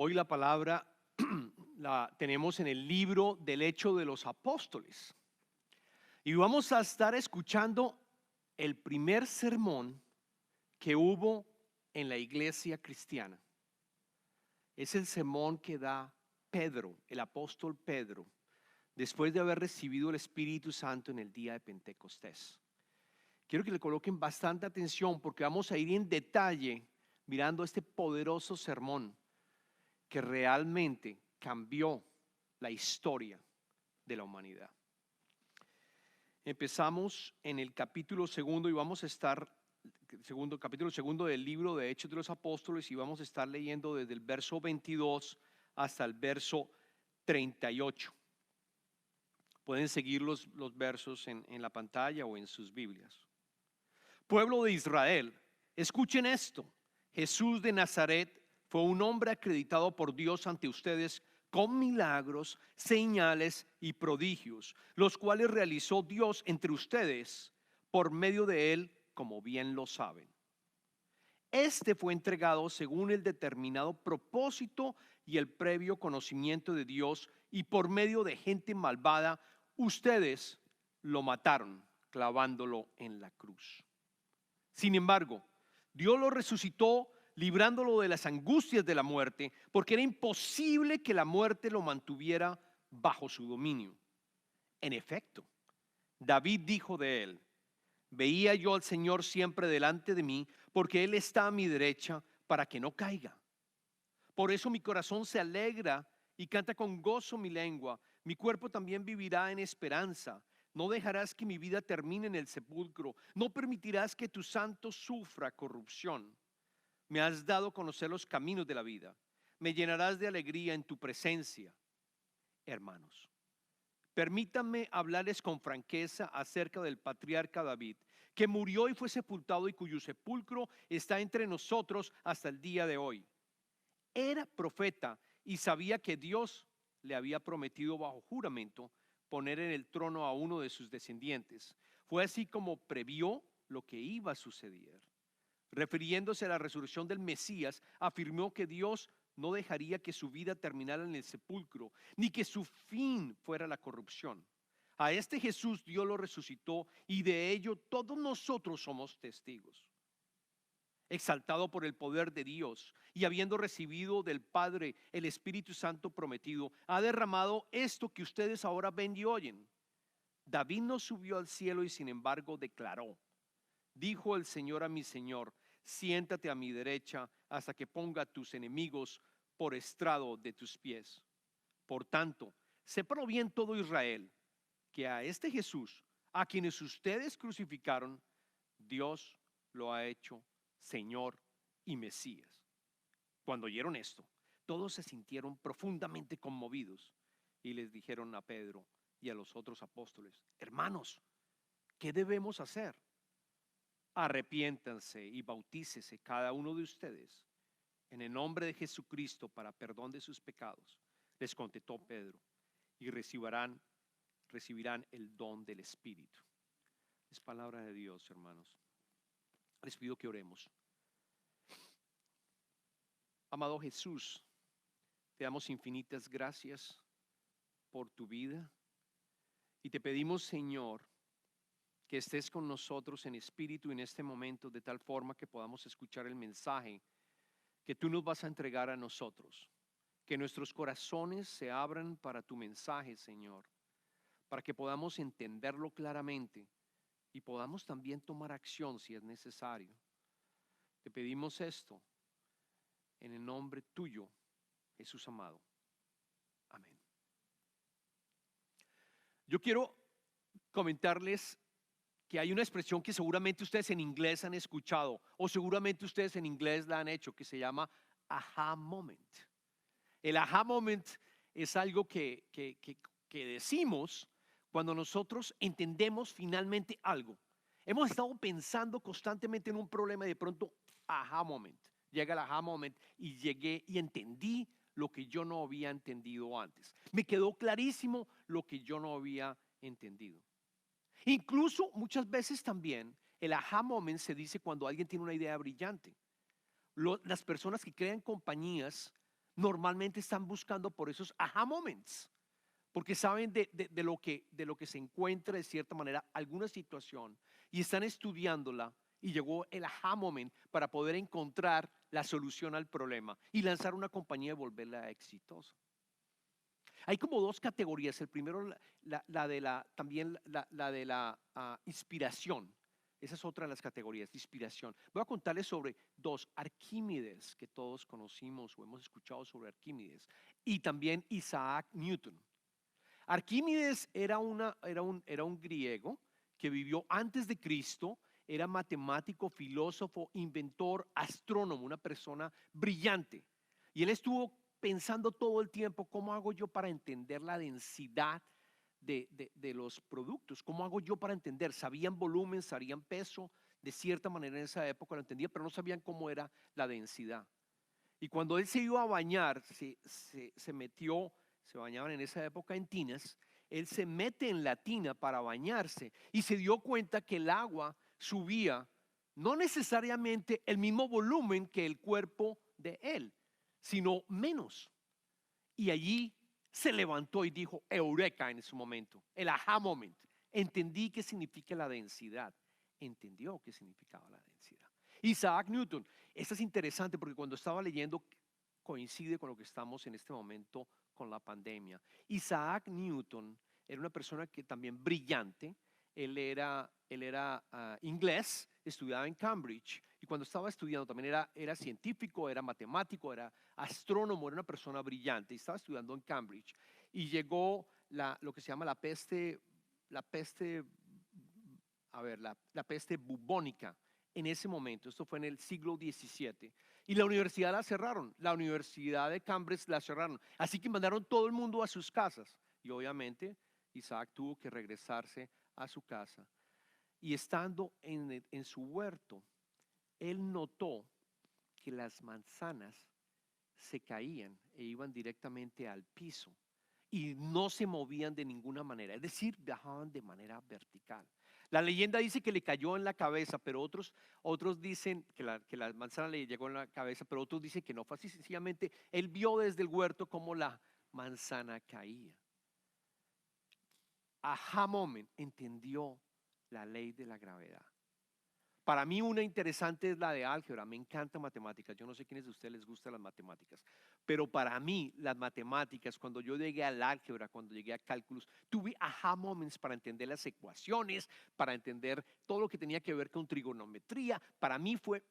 Hoy la palabra la tenemos en el libro del Hecho de los Apóstoles. Y vamos a estar escuchando el primer sermón que hubo en la iglesia cristiana. Es el sermón que da Pedro, el apóstol Pedro, después de haber recibido el Espíritu Santo en el día de Pentecostés. Quiero que le coloquen bastante atención porque vamos a ir en detalle mirando este poderoso sermón que realmente cambió la historia de la humanidad. Empezamos en el capítulo segundo y vamos a estar, capítulo segundo del libro de Hechos de los Apóstoles, y vamos a estar leyendo desde el verso 22 hasta el verso 38. Pueden seguir los versos en la pantalla o en sus Biblias. Pueblo de Israel, escuchen esto. Jesús de Nazaret fue un hombre acreditado por Dios ante ustedes con milagros, señales y prodigios, los cuales realizó Dios entre ustedes por medio de él, como bien lo saben. Este fue entregado según el determinado propósito y el previo conocimiento de Dios, y por medio de gente malvada, ustedes lo mataron clavándolo en la cruz. Sin embargo, Dios lo resucitó, librándolo de las angustias de la muerte, porque era imposible que la muerte lo mantuviera bajo su dominio. En efecto, David dijo de él: veía yo al Señor siempre delante de mí, porque Él está a mi derecha para que no caiga. Por eso mi corazón se alegra y canta con gozo mi lengua. Mi cuerpo también vivirá en esperanza. No dejarás que mi vida termine en el sepulcro. No permitirás que tu santo sufra corrupción. Me has dado a conocer los caminos de la vida. Me llenarás de alegría en tu presencia. Hermanos, permítanme hablarles con franqueza acerca del patriarca David, que murió y fue sepultado y cuyo sepulcro está entre nosotros hasta el día de hoy. Era profeta y sabía que Dios le había prometido bajo juramento poner en el trono a uno de sus descendientes. Fue así como previó lo que iba a suceder. Refiriéndose a la resurrección del Mesías, afirmó que Dios no dejaría que su vida terminara en el sepulcro, ni que su fin fuera la corrupción. A este Jesús Dios lo resucitó, y de ello todos nosotros somos testigos. Exaltado por el poder de Dios y habiendo recibido del Padre el Espíritu Santo prometido, ha derramado esto que ustedes ahora ven y oyen. David no subió al cielo y sin embargo declaró: dijo el Señor a mi Señor, siéntate a mi derecha hasta que ponga a tus enemigos por estrado de tus pies. Por tanto, sépalo bien todo Israel, que a este Jesús, a quienes ustedes crucificaron, Dios lo ha hecho Señor y Mesías. Cuando oyeron esto, todos se sintieron profundamente conmovidos y les dijeron a Pedro y a los otros apóstoles: hermanos, ¿qué debemos hacer? Arrepiéntanse y bautícese cada uno de ustedes en el nombre de Jesucristo para perdón de sus pecados, les contestó Pedro, y recibirán el don del Espíritu. Es palabra de Dios, hermanos. Les pido que oremos. Amado Jesús, te damos infinitas gracias por tu vida y te pedimos, Señor, que estés con nosotros en espíritu en este momento, de tal forma que podamos escuchar el mensaje que tú nos vas a entregar a nosotros. Que nuestros corazones se abran para tu mensaje, Señor, para que podamos entenderlo claramente y podamos también tomar acción si es necesario. Te pedimos esto en el nombre tuyo, Jesús amado. Amén. Yo quiero comentarles que hay una expresión que seguramente ustedes en inglés han escuchado, o seguramente ustedes en inglés la han hecho, que se llama aha moment. El aha moment es algo que decimos cuando nosotros entendemos finalmente algo. Hemos estado pensando constantemente en un problema y de pronto, aha moment. Llega el aha moment y llegué y entendí lo que yo no había entendido antes. Me quedó clarísimo lo que yo no había entendido. Incluso muchas veces también el aha moment se dice cuando alguien tiene una idea brillante. Las personas que crean compañías normalmente están buscando por esos aha moments, porque saben de lo que se encuentra de cierta manera alguna situación y están estudiándola y llegó el aha moment para poder encontrar la solución al problema y lanzar una compañía y volverla exitosa. Hay como dos categorías. El primero, la de la inspiración. Esa es otra de las categorías, de inspiración. Voy a contarles sobre dos. Arquímedes, que todos conocimos o hemos escuchado sobre Arquímedes, y también Isaac Newton. Arquímedes era un griego que vivió antes de Cristo, era matemático, filósofo, inventor, astrónomo, una persona brillante. Y él estuvo pensando todo el tiempo, ¿cómo hago yo para entender la densidad de los productos? ¿Cómo hago yo para entender? Sabían volumen, sabían peso, de cierta manera en esa época lo entendía, pero no sabían cómo era la densidad. Y cuando él se iba a bañar, se bañaban en esa época en tinas, él se mete en la tina para bañarse y se dio cuenta que el agua subía no necesariamente el mismo volumen que el cuerpo de él, sino menos. Y allí se levantó y dijo, Eureka en ese momento, el aha moment. Entendí qué significa la densidad. Entendió qué significaba la densidad. Isaac Newton, esto es interesante porque cuando estaba leyendo coincide con lo que estamos en este momento con la pandemia. Isaac Newton era una persona que también brillante. Él era inglés, estudiaba en Cambridge y cuando estaba estudiando también era científico, era matemático, era astrónomo, era una persona brillante y estaba estudiando en Cambridge y llegó lo que se llama la peste bubónica en ese momento. Esto fue en el siglo XVII y la universidad la cerraron, la universidad de Cambridge la cerraron, así que mandaron todo el mundo a sus casas y obviamente Isaac tuvo que regresarse a su casa y estando en su huerto, él notó que las manzanas se caían e iban directamente al piso y no se movían de ninguna manera, es decir, bajaban de manera vertical. La leyenda dice que le cayó en la cabeza, pero otros dicen que la manzana le llegó en la cabeza, pero otros dicen que no, fue así sencillamente, él vio desde el huerto cómo la manzana caía. Aha moment, entendió la ley de la gravedad. Para mí una interesante es la de álgebra, me encanta matemáticas, yo no sé quiénes de ustedes les gustan las matemáticas, pero para mí las matemáticas, cuando yo llegué al álgebra, cuando llegué a cálculos, tuve aha moments para entender las ecuaciones, para entender todo lo que tenía que ver con trigonometría, para mí fue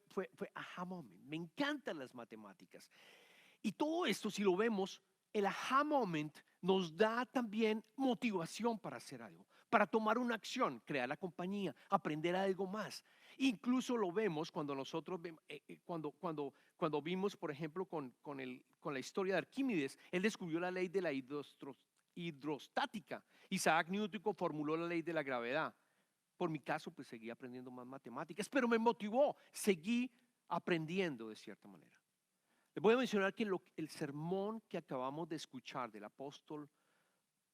aha moment, me encantan las matemáticas. Y todo esto, si lo vemos, el aha moment nos da también motivación para hacer algo, para tomar una acción, crear la compañía, aprender algo más. Incluso lo vemos cuando nosotros, cuando vimos, por ejemplo, con la historia de Arquímedes, él descubrió la ley de la hidrostática. Isaac Newton formuló la ley de la gravedad. Por mi caso, pues seguí aprendiendo más matemáticas, pero me motivó, seguí aprendiendo de cierta manera. Les voy a mencionar que el sermón que acabamos de escuchar del apóstol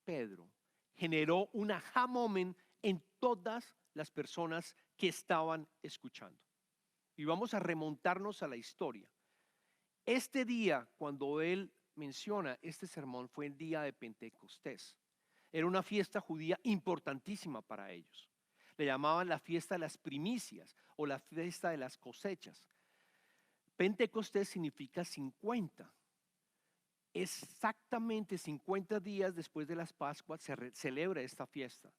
Pedro generó un aha moment en todas las personas que estaban escuchando. Y vamos a remontarnos a la historia. Este día, cuando él menciona este sermón, fue el día de Pentecostés. Era una fiesta judía importantísima para ellos. Le llamaban la fiesta de las primicias o la fiesta de las cosechas. Pentecostés significa 50. Exactamente 50 días después de las Pascuas se celebra esta fiesta.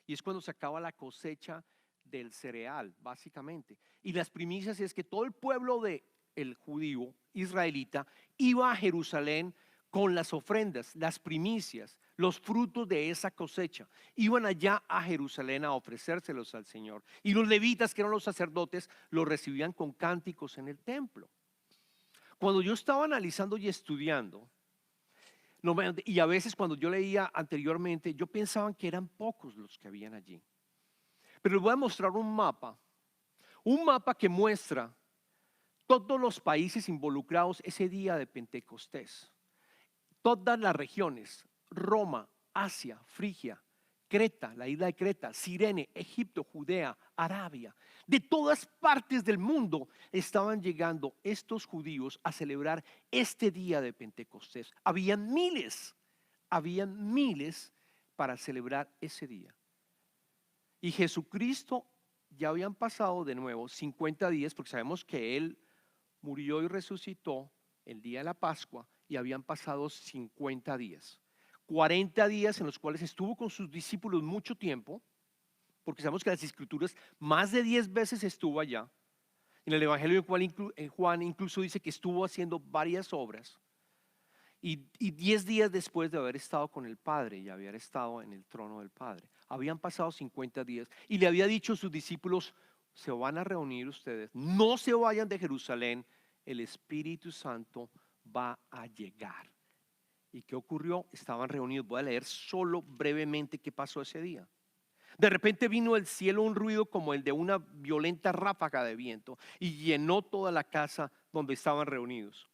Y es cuando se acaba la cosecha del cereal, básicamente. Y las primicias es que todo el pueblo del judío israelita iba a Jerusalén con las ofrendas, las primicias, los frutos de esa cosecha. Iban allá a Jerusalén a ofrecérselos al Señor. Y los levitas, que eran los sacerdotes, los recibían con cánticos en el templo. Cuando yo estaba analizando y estudiando, y a veces cuando yo leía anteriormente, yo pensaba que eran pocos los que habían allí. Pero les voy a mostrar un mapa que muestra todos los países involucrados ese día de Pentecostés. Todas las regiones, Roma, Asia, Frigia, Creta, la isla de Creta, Cirene, Egipto, Judea, Arabia. De todas partes del mundo estaban llegando estos judíos a celebrar este día de Pentecostés. Habían miles para celebrar ese día. Y Jesucristo, ya habían pasado de nuevo 50 días, porque sabemos que Él murió y resucitó el día de la Pascua, y habían pasado 50 días. 40 días en los cuales estuvo con sus discípulos mucho tiempo, porque sabemos que las Escrituras más de 10 veces estuvo allá. En el Evangelio de Juan incluso dice que estuvo haciendo varias obras. Y 10 días después de haber estado con el Padre y haber estado en el trono del Padre, habían pasado 50 días y le había dicho a sus discípulos: se van a reunir ustedes, no se vayan de Jerusalén, el Espíritu Santo va a llegar. ¿Y qué ocurrió? Estaban reunidos. Voy a leer solo brevemente qué pasó ese día. De repente vino del cielo un ruido como el de una violenta ráfaga de viento y llenó toda la casa donde estaban reunidos.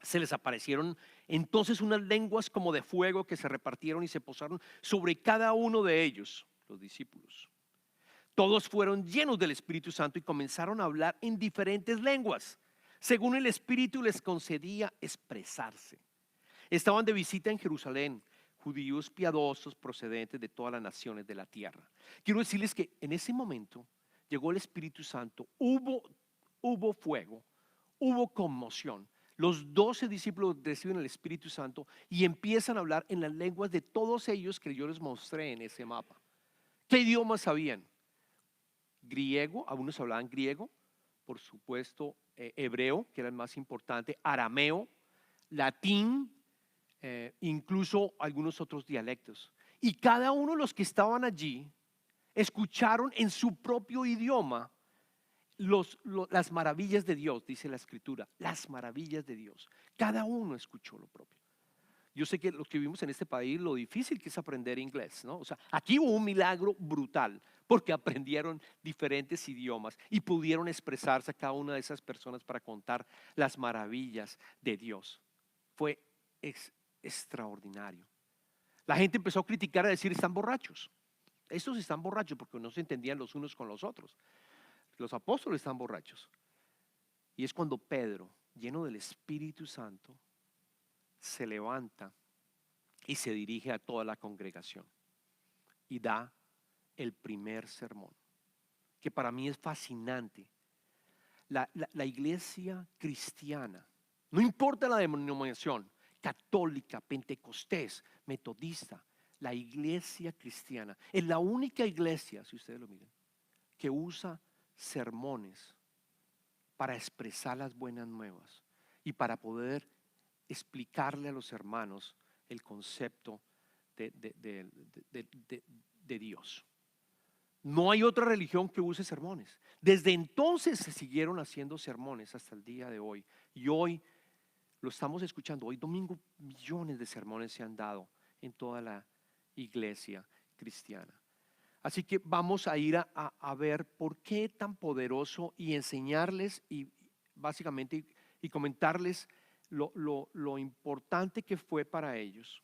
Se les aparecieron entonces unas lenguas como de fuego que se repartieron y se posaron sobre cada uno de ellos, los discípulos. Todos fueron llenos del Espíritu Santo y comenzaron a hablar en diferentes lenguas, según el Espíritu les concedía expresarse. Estaban de visita en Jerusalén judíos piadosos procedentes de todas las naciones de la tierra. Quiero decirles que en ese momento llegó el Espíritu Santo, hubo fuego, hubo conmoción. Los 12 discípulos reciben el Espíritu Santo y empiezan a hablar en las lenguas de todos ellos que yo les mostré en ese mapa. ¿Qué idiomas sabían? Griego, algunos hablaban griego, por supuesto, hebreo, que era el más importante, arameo, latín, incluso algunos otros dialectos. Y cada uno de los que estaban allí escucharon en su propio idioma las maravillas de Dios, dice la Escritura, las maravillas de Dios. Cada uno escuchó lo propio. Yo sé que los que vivimos en este país, lo difícil que es aprender inglés, ¿no? O sea, aquí hubo un milagro brutal, porque aprendieron diferentes idiomas y pudieron expresarse a cada una de esas personas para contar las maravillas de Dios. Fue extraordinario. La gente empezó a criticar, a decir: están borrachos. Estos están borrachos porque no se entendían los unos con los otros. Los apóstoles están borrachos. Y es cuando Pedro, lleno del Espíritu Santo, se levanta y se dirige a toda la congregación y da el primer sermón, que para mí es fascinante. La iglesia cristiana, no importa la denominación, católica, pentecostés, metodista, la iglesia cristiana es la única iglesia, si ustedes lo miran, que usa sermones para expresar las buenas nuevas y para poder explicarle a los hermanos el concepto de Dios. No hay otra religión que use sermones. Desde entonces se siguieron haciendo sermones hasta el día de hoy. Y hoy lo estamos escuchando. Hoy domingo millones de sermones se han dado en toda la iglesia cristiana. Así que vamos a ir a ver por qué tan poderoso y enseñarles y básicamente y comentarles lo importante que fue para ellos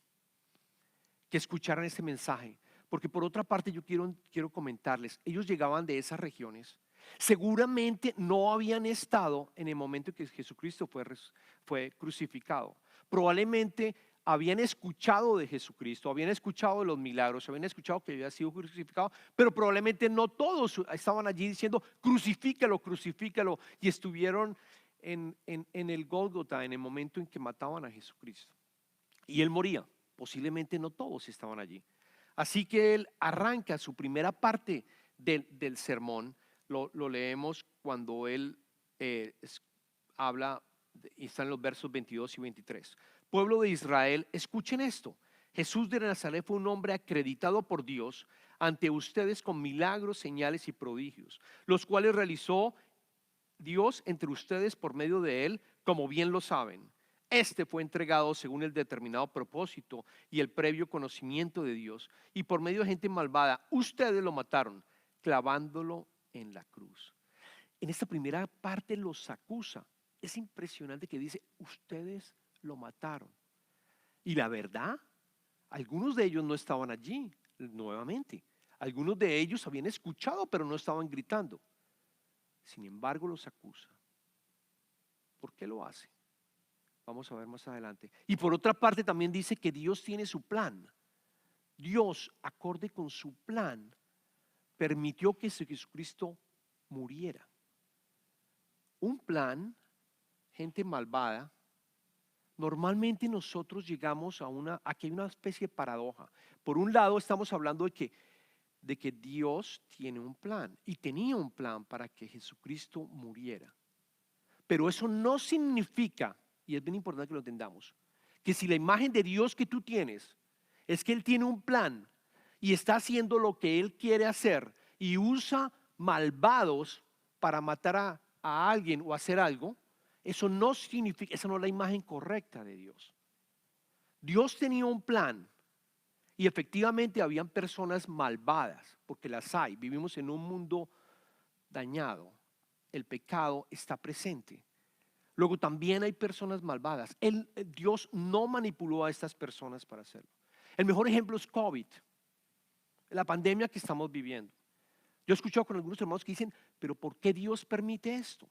que escucharan este mensaje. Porque por otra parte yo quiero comentarles, ellos llegaban de esas regiones, seguramente no habían estado en el momento en que Jesucristo fue crucificado. Probablemente habían escuchado de Jesucristo, habían escuchado de los milagros, habían escuchado que había sido crucificado, pero probablemente no todos estaban allí diciendo: crucifícalo, crucifícalo, y estuvieron en el Gólgota en el momento en que mataban a Jesucristo y Él moría. Posiblemente no todos estaban allí. Así que Él arranca su primera parte del sermón. Lo leemos cuando Él habla, y está en los versos 22 y 23. Pueblo de Israel, escuchen esto. Jesús de Nazaret fue un hombre acreditado por Dios ante ustedes con milagros, señales y prodigios, los cuales realizó Dios entre ustedes por medio de Él, como bien lo saben. Este fue entregado según el determinado propósito y el previo conocimiento de Dios, y por medio de gente malvada ustedes lo mataron, clavándolo en la cruz. En esta primera parte los acusa. Es impresionante que dice: ustedes lo mataron. Y la verdad, algunos de ellos no estaban allí. nuevamente. Algunos de ellos habían escuchado, pero no estaban gritando. Sin embargo, los acusa. ¿Por qué lo hace? Vamos a ver más adelante. Y por otra parte también dice que Dios tiene su plan. Dios, acorde con su plan, permitió que Jesucristo muriera. Un plan, gente malvada, normalmente nosotros llegamos a que hay una especie de paradoja. Por un lado estamos hablando de que Dios tiene un plan y tenía un plan para que Jesucristo muriera. Pero eso no significa, y es bien importante que lo entendamos, que si la imagen de Dios que tú tienes es que Él tiene un plan y está haciendo lo que Él quiere hacer y usa malvados para matar a alguien o hacer algo, eso no significa, esa no es la imagen correcta de Dios. Dios tenía un plan y efectivamente habían personas malvadas, porque las hay. Vivimos en un mundo dañado. El pecado está presente. Luego también hay personas malvadas. Dios no manipuló a estas personas para hacerlo. El mejor ejemplo es COVID, la pandemia que estamos viviendo. Yo he escuchado con algunos hermanos que dicen, pero ¿por qué Dios permite esto?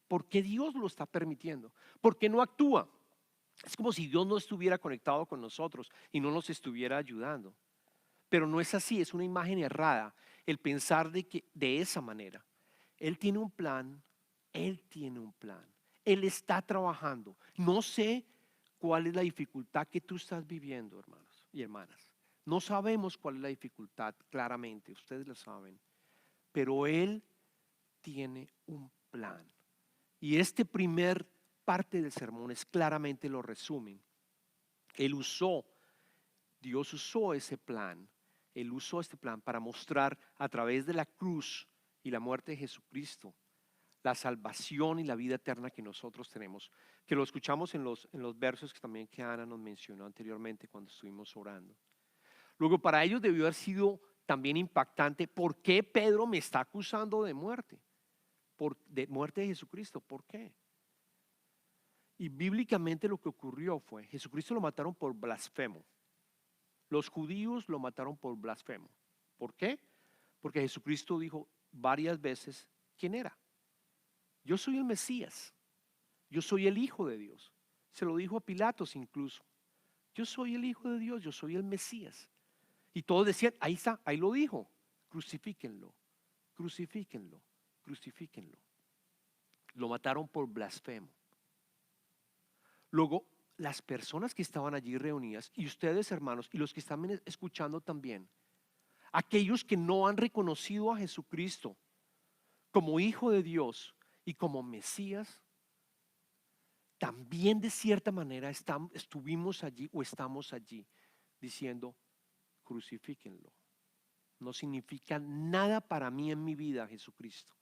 ¿Por qué Dios lo está permitiendo? ¿Por qué no actúa? Es como si Dios no estuviera conectado con nosotros y no nos estuviera ayudando. Pero no es así, es una imagen errada el pensar de que de esa manera. Él tiene un plan, Él tiene un plan. Él está trabajando. No sé cuál es la dificultad que tú estás viviendo, hermanos y hermanas. No sabemos cuál es la dificultad, claramente, ustedes lo saben. Pero Él tiene un plan. Y este primer parte del sermón es claramente lo resumen. Dios usó ese plan. Él usó este plan para mostrar a través de la cruz y la muerte de Jesucristo la salvación y la vida eterna que nosotros tenemos, que lo escuchamos en los versos que Ana nos mencionó anteriormente cuando estuvimos orando. Luego, para ellos debió haber sido también impactante. ¿Por qué Pedro me está acusando de muerte? De muerte de Jesucristo. ¿Por qué? Y bíblicamente lo que ocurrió fue, Jesucristo lo mataron por blasfemo. Los judíos lo mataron por blasfemo. ¿Por qué? Porque Jesucristo dijo varias veces quién era. Yo soy el Mesías. Yo soy el Hijo de Dios. Se lo dijo a Pilatos incluso. Yo soy el Hijo de Dios, yo soy el Mesías. Y todos decían, ahí está, ahí lo dijo. Crucifíquenlo, crucifíquenlo, crucifíquenlo. Lo mataron por blasfemo. Luego, las personas que estaban allí reunidas, y ustedes hermanos, y los que están escuchando también, aquellos que no han reconocido a Jesucristo como Hijo de Dios y como Mesías, también de cierta manera estuvimos allí o estamos allí diciendo, crucifíquenlo. No significa nada para mí en mi vida, Jesucristo.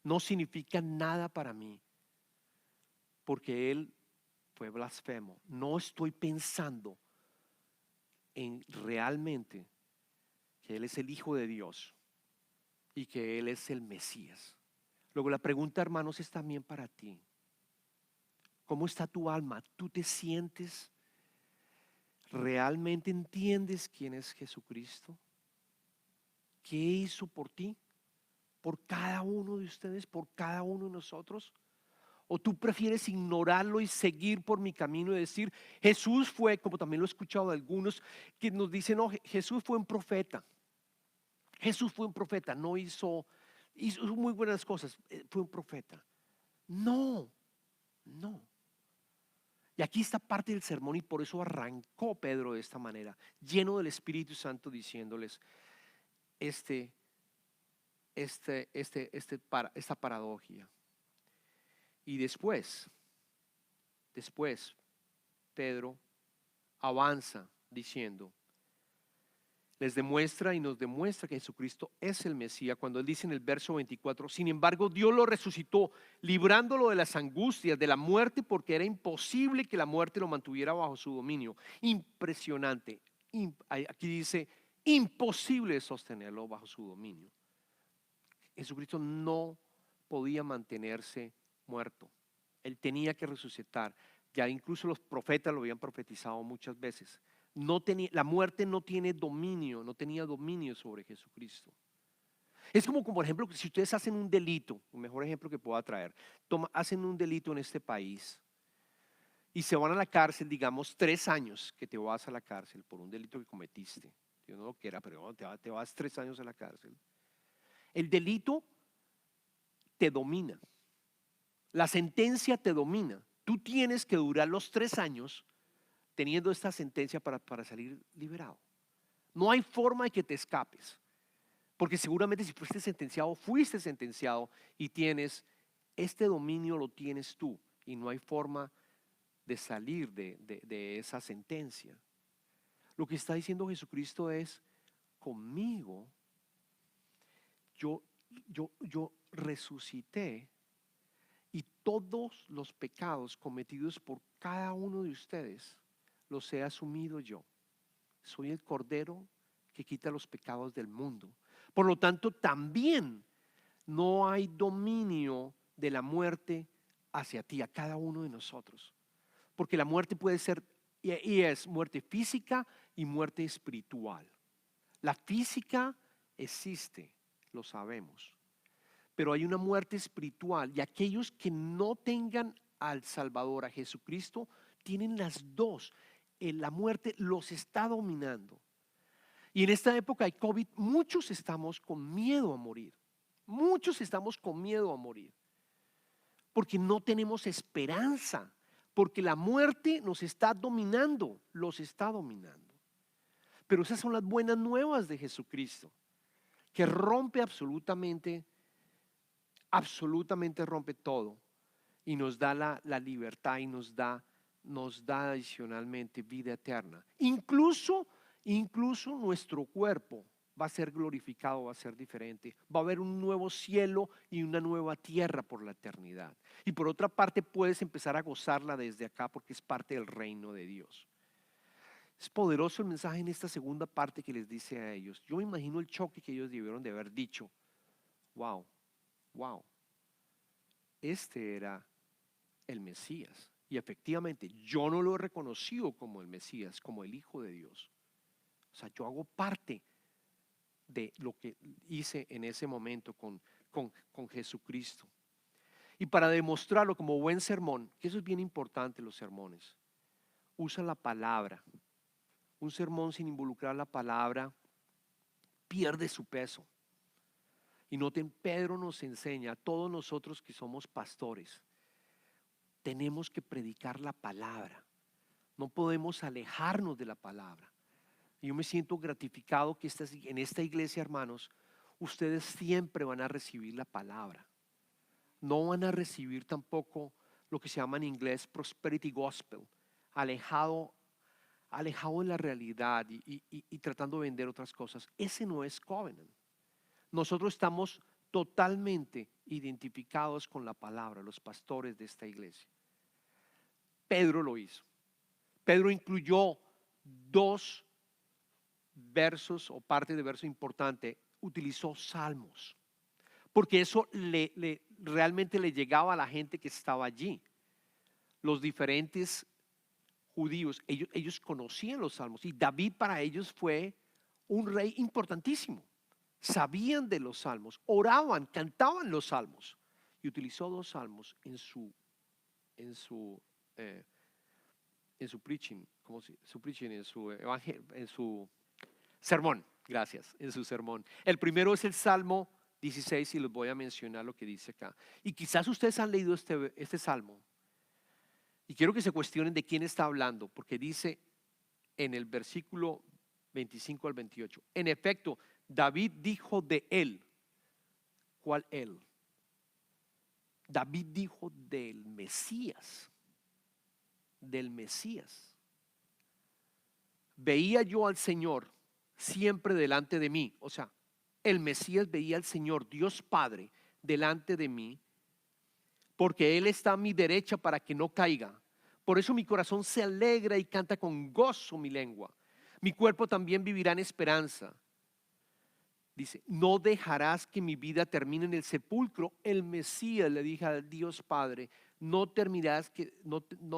No significa nada para mí, porque Él fue blasfemo. No estoy pensando en realmente que Él es el Hijo de Dios y que Él es el Mesías. Luego la pregunta, hermanos, es también para ti. ¿Cómo está tu alma? ¿Tú te sientes? ¿Realmente entiendes quién es Jesucristo? ¿Qué hizo por ti? ¿Por cada uno de ustedes? ¿Por cada uno de nosotros? ¿O tú prefieres ignorarlo y seguir por mi camino y decir, Jesús fue, como también lo he escuchado de algunos, que nos dicen, no, Jesús fue un profeta. Jesús fue un profeta, no hizo muy buenas cosas, fue un profeta. No, no. Y aquí está parte del sermón y por eso arrancó Pedro de esta manera, lleno del Espíritu Santo, diciéndoles esta paradoja. Y después Pedro avanza diciendo, les demuestra y nos demuestra que Jesucristo es el Mesías cuando él dice en el verso 24, sin embargo Dios lo resucitó, librándolo de las angustias, de la muerte, porque era imposible que la muerte lo mantuviera bajo su dominio. Impresionante. Aquí dice, imposible sostenerlo bajo su dominio. Jesucristo no podía mantenerse muerto. Él tenía que resucitar. Ya incluso los profetas lo habían profetizado muchas veces. La muerte no tiene dominio, no tenía dominio sobre Jesucristo. Es como por ejemplo, si ustedes hacen un delito, el mejor ejemplo que pueda traer, hacen un delito en este país y se van a la cárcel, digamos, 3 años que te vas a la cárcel por un delito que cometiste. Yo no lo quiera, pero te vas 3 años a la cárcel. El delito te domina. La sentencia te domina. Tú tienes que durar los 3 años teniendo esta sentencia para salir liberado. No hay forma de que te escapes. Porque seguramente si fuiste sentenciado y tienes este dominio, lo tienes tú. Y no hay forma de salir de esa sentencia. Lo que está diciendo Jesucristo es, conmigo, yo resucité y todos los pecados cometidos por cada uno de ustedes los he asumido yo. Soy el Cordero que quita los pecados del mundo. Por lo tanto, también no hay dominio de la muerte hacia ti, a cada uno de nosotros. Porque la muerte puede ser, y es muerte física y muerte espiritual. La física existe, lo sabemos. Pero hay una muerte espiritual y aquellos que no tengan al Salvador, a Jesucristo, tienen las dos. La muerte los está dominando. Y en esta época de COVID, muchos estamos con miedo a morir. Muchos estamos con miedo a morir. Porque no tenemos esperanza. Porque la muerte nos está dominando, los está dominando. Pero esas son las buenas nuevas de Jesucristo, que rompe absolutamente rompe todo y nos da la libertad y nos da adicionalmente vida eterna. Incluso nuestro cuerpo va a ser glorificado, va a ser diferente. Va a haber un nuevo cielo y una nueva tierra por la eternidad. Y por otra parte puedes empezar a gozarla desde acá porque es parte del reino de Dios. Es poderoso el mensaje en esta segunda parte que les dice a ellos. Yo me imagino el choque que ellos debieron de haber dicho. Wow. Este era el Mesías. Y efectivamente yo no lo he reconocido como el Mesías, como el Hijo de Dios. O sea, yo hago parte de lo que hice en ese momento con Jesucristo. Y para demostrarlo como buen sermón, que eso es bien importante los sermones, usa la palabra. Un sermón sin involucrar la palabra pierde su peso. Y noten, Pedro nos enseña, a todos nosotros que somos pastores, tenemos que predicar la palabra. No podemos alejarnos de la palabra. Y yo me siento gratificado que en esta iglesia, hermanos, ustedes siempre van a recibir la palabra. No van a recibir tampoco lo que se llama en inglés prosperity gospel, alejado de la realidad y tratando de vender otras cosas. Ese no es Covenant. Nosotros estamos totalmente identificados con la palabra, los pastores de esta iglesia. Pedro lo hizo. Pedro incluyó 2 versos o parte de verso importante. Utilizó salmos, porque eso realmente le llegaba a la gente que estaba allí. Los diferentes judíos, ellos conocían los salmos y David para ellos fue un rey importantísimo. Sabían de los salmos, oraban, cantaban los salmos y utilizó 2 salmos en su preaching, en su sermón. Gracias, en su sermón. El primero es el Salmo 16 y les voy a mencionar lo que dice acá. Y quizás ustedes han leído este salmo y quiero que se cuestionen de quién está hablando, porque dice en el versículo 25 al 28, en efecto, David dijo de él. ¿Cuál él? David dijo del Mesías. Del Mesías. Veía yo al Señor siempre delante de mí. O sea, el Mesías veía al Señor, Dios Padre, delante de mí, porque Él está a mi derecha para que no caiga. Por eso mi corazón se alegra y canta con gozo mi lengua. Mi cuerpo también vivirá en esperanza. Dice, no dejarás que mi vida termine en el sepulcro. El Mesías le dijo al Dios Padre, no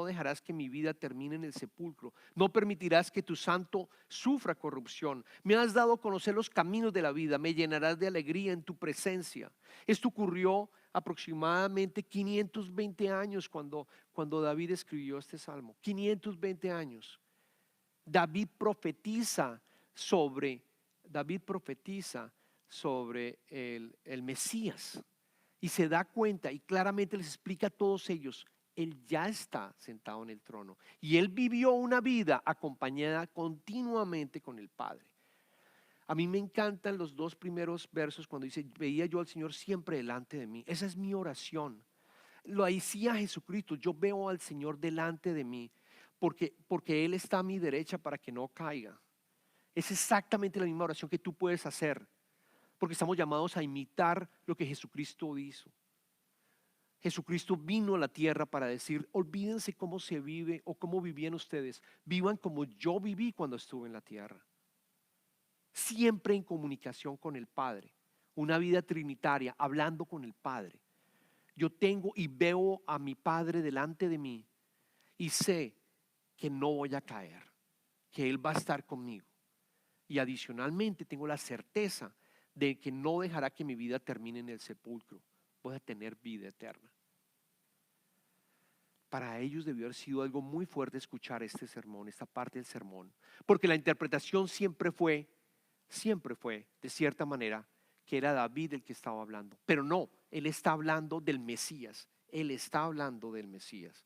dejarás que mi vida termine en el sepulcro. No permitirás que tu santo sufra corrupción. Me has dado a conocer los caminos de la vida. Me llenarás de alegría en tu presencia. Esto ocurrió aproximadamente 520 años cuando David escribió este salmo. 520 años. David profetiza sobre el Mesías. Y se da cuenta y claramente les explica a todos ellos, Él ya está sentado en el trono. Y Él vivió una vida acompañada continuamente con el Padre. A mí me encantan los dos primeros versos cuando dice, veía yo al Señor siempre delante de mí. Esa es mi oración. Lo decía Jesucristo, yo veo al Señor delante de mí porque Él está a mi derecha para que no caiga. Es exactamente la misma oración que tú puedes hacer, porque estamos llamados a imitar lo que Jesucristo hizo. Jesucristo vino a la tierra para decir, olvídense cómo se vive o cómo vivían ustedes, vivan como yo viví cuando estuve en la tierra. Siempre en comunicación con el Padre, una vida trinitaria, hablando con el Padre. Yo tengo y veo a mi Padre delante de mí y sé que no voy a caer, que Él va a estar conmigo. Y adicionalmente tengo la certeza de que no dejará que mi vida termine en el sepulcro. Voy a tener vida eterna. Para ellos debió haber sido algo muy fuerte escuchar este sermón, esta parte del sermón, porque la interpretación siempre fue, de cierta manera, que era David el que estaba hablando. Pero no, él está hablando del Mesías, él está hablando del Mesías.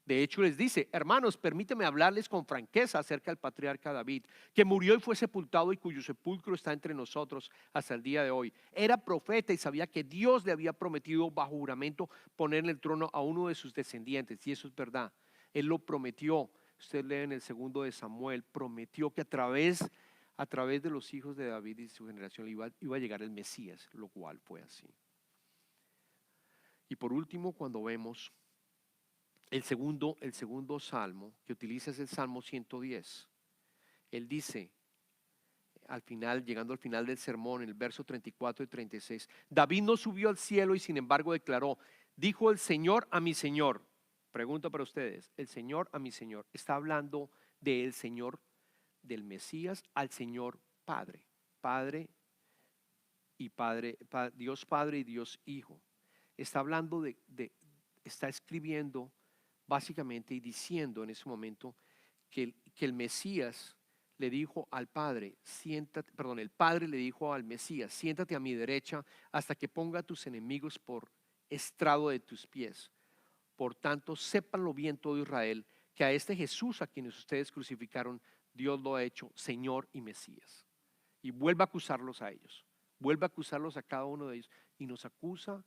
De hecho les dice, hermanos, permíteme hablarles con franqueza acerca del patriarca David, que murió y fue sepultado y cuyo sepulcro está entre nosotros hasta el día de hoy. Era profeta y sabía que Dios le había prometido bajo juramento poner en el trono a uno de sus descendientes, y eso es verdad. Él lo prometió. Usted lee en el segundo de Samuel, prometió que a través de los hijos de David y su generación iba a llegar el Mesías, lo cual fue así. Y por último, cuando vemos el segundo salmo que utiliza es el Salmo 110. Él dice, llegando al final del sermón, en el verso 34 y 36, David no subió al cielo y sin embargo declaró, dijo el Señor a mi Señor. Pregunta para ustedes, el Señor a mi Señor. Está hablando del Señor, del Mesías, al Señor Padre. Dios Padre y Dios Hijo. Está hablando está escribiendo básicamente y diciendo en ese momento que el Mesías le dijo al Padre, el Padre le dijo al Mesías, siéntate a mi derecha hasta que ponga a tus enemigos por estrado de tus pies. Por tanto, sépanlo bien todo Israel, que a este Jesús a quienes ustedes crucificaron, Dios lo ha hecho Señor y Mesías. Y vuelve a acusarlos a ellos, vuelve a acusarlos a cada uno de ellos y nos acusa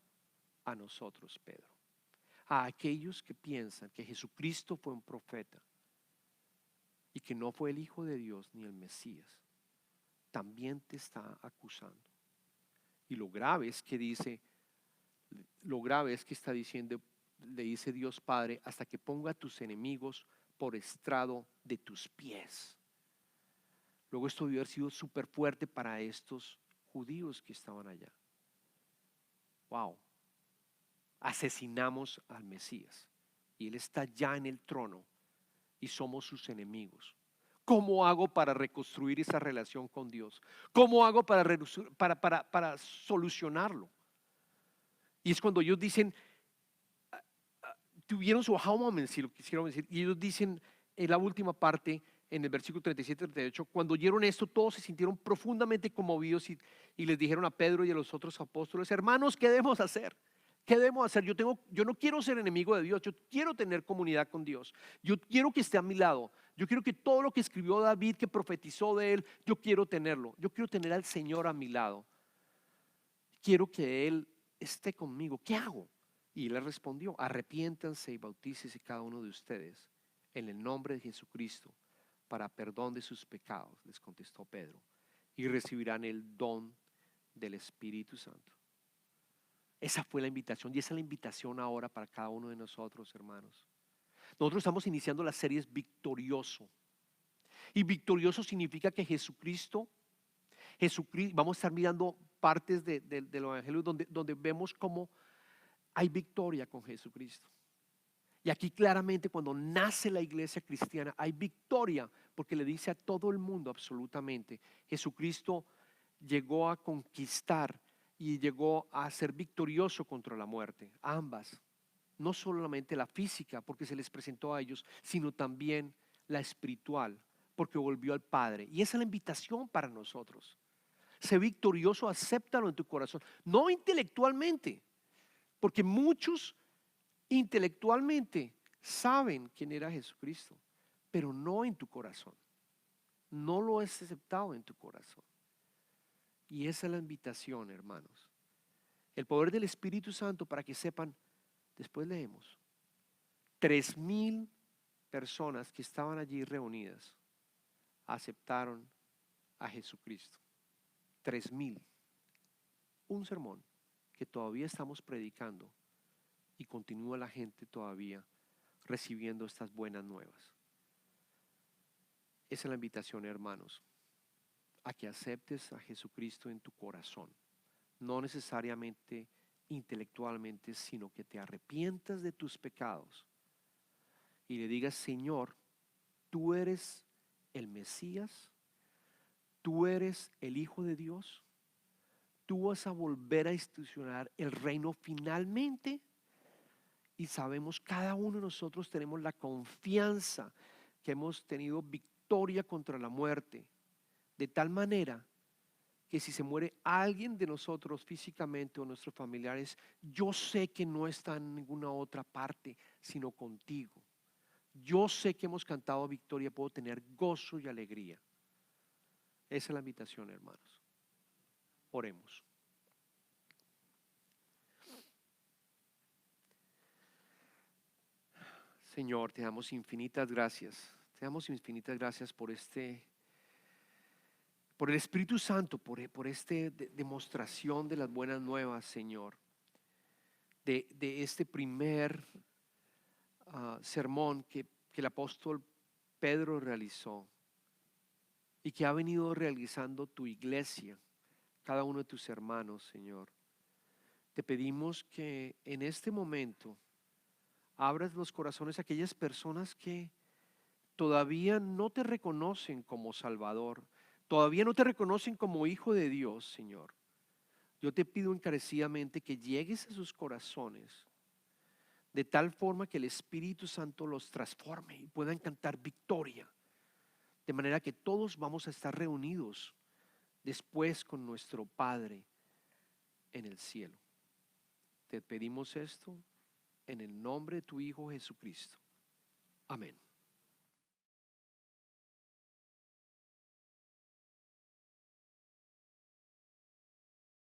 a nosotros, Pedro. A aquellos que piensan que Jesucristo fue un profeta y que no fue el Hijo de Dios ni el Mesías, también te está acusando. Y lo grave es que está diciendo, le dice Dios Padre, hasta que ponga a tus enemigos por estrado de tus pies. Luego esto debió haber sido súper fuerte para estos judíos que estaban allá. Wow. Asesinamos al Mesías y Él está ya en el trono y somos sus enemigos. ¿Cómo hago para reconstruir esa relación con Dios? ¿Cómo hago para solucionarlo? Y es cuando ellos dicen, tuvieron su aha moment, si lo quisieron decir, y ellos dicen en la última parte, en el versículo 37-38, cuando oyeron esto, todos se sintieron profundamente conmovidos y les dijeron a Pedro y a los otros apóstoles, hermanos, ¿qué debemos hacer? ¿Qué debemos hacer? Yo no quiero ser enemigo de Dios, yo quiero tener comunidad con Dios, yo quiero que esté a mi lado, yo quiero que todo lo que escribió David, que profetizó de él, yo quiero tenerlo, yo quiero tener al Señor a mi lado, quiero que Él esté conmigo, ¿qué hago? Y Él le respondió, arrepiéntanse y bautícese cada uno de ustedes en el nombre de Jesucristo para perdón de sus pecados, les contestó Pedro, y recibirán el don del Espíritu Santo. Esa fue la invitación y esa es la invitación ahora para cada uno de nosotros, hermanos. Nosotros estamos iniciando la serie Victorioso. Y victorioso significa que Jesucristo, vamos a estar mirando partes del Evangelio donde vemos cómo hay victoria con Jesucristo. Y aquí claramente cuando nace la iglesia cristiana hay victoria porque le dice a todo el mundo absolutamente, Jesucristo llegó a conquistar y llegó a ser victorioso contra la muerte, ambas. No solamente la física, porque se les presentó a ellos, sino también la espiritual, porque volvió al Padre. Y esa es la invitación para nosotros. Sé victorioso, acéptalo en tu corazón. No intelectualmente, porque muchos intelectualmente saben quién era Jesucristo, pero no en tu corazón. No lo has aceptado en tu corazón. Y esa es la invitación, hermanos. El poder del Espíritu Santo para que sepan, después leemos, 3,000 personas que estaban allí reunidas aceptaron a Jesucristo. 3,000. Un sermón que todavía estamos predicando y continúa la gente todavía recibiendo estas buenas nuevas. Esa es la invitación, hermanos, a que aceptes a Jesucristo en tu corazón. No necesariamente intelectualmente, sino que te arrepientas de tus pecados y le digas, Señor, tú eres el Mesías, tú eres el Hijo de Dios, tú vas a volver a institucionar el reino finalmente. Y sabemos, cada uno de nosotros tenemos la confianza que hemos tenido victoria contra la muerte, de tal manera que si se muere alguien de nosotros físicamente o nuestros familiares, yo sé que no está en ninguna otra parte, sino contigo. Yo sé que hemos cantado victoria, puedo tener gozo y alegría. Esa es la invitación, hermanos. Oremos. Señor, te damos infinitas gracias. Te damos infinitas gracias por por el Espíritu Santo, por esta demostración de las buenas nuevas, Señor. De este primer sermón que el apóstol Pedro realizó y que ha venido realizando tu iglesia, cada uno de tus hermanos, Señor. Te pedimos que en este momento abras los corazones a aquellas personas que todavía no te reconocen como Salvador, todavía no te reconocen como Hijo de Dios, Señor. Yo te pido encarecidamente que llegues a sus corazones de tal forma que el Espíritu Santo los transforme y puedan cantar victoria, de manera que todos vamos a estar reunidos después con nuestro Padre en el cielo. Te pedimos esto en el nombre de tu Hijo Jesucristo. Amén.